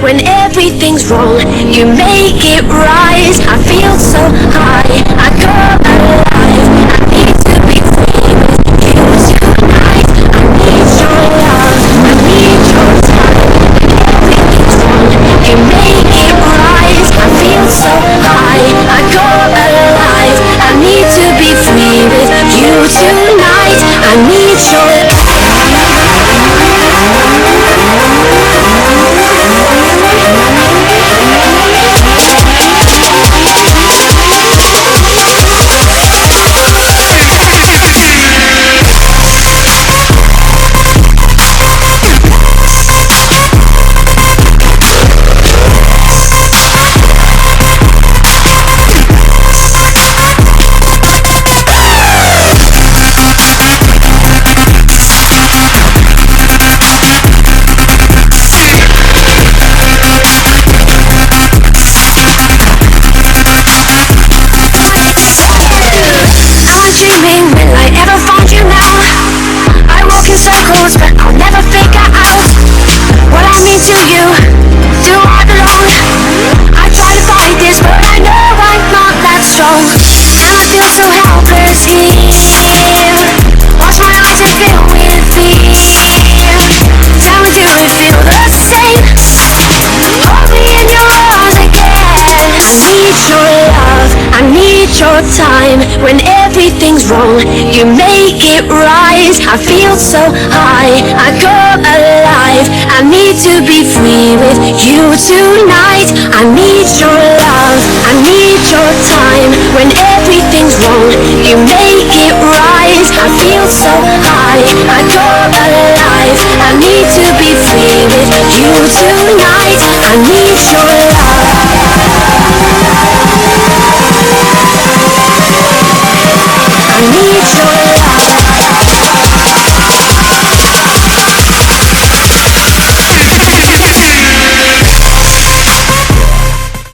when everything's wrong. You make it rise. I feel so high, I come alive. I need to be free with you tonight. I need your love, I need your time. Everything's wrong, you make it rise. I feel so high, I come alive. I need to be free with you tonight. I need your dreaming, will I ever find you now? I walk in circles, but I'll never figure out what I mean to you. Do I belong? I try to fight this, but I know I'm not that strong. And I feel so helpless here. Wash my eyes and fill with fear. Tell me, do you feel the same? Hold me in your arms again. I need your love, I need your time. When everything's wrong, you make it rise. I feel so high, I come alive. I need to be free with you tonight. I need your love, I need your time. When everything's wrong, you make it rise. I feel so high, I come alive. I need to be free with you tonight. I need your love. I need your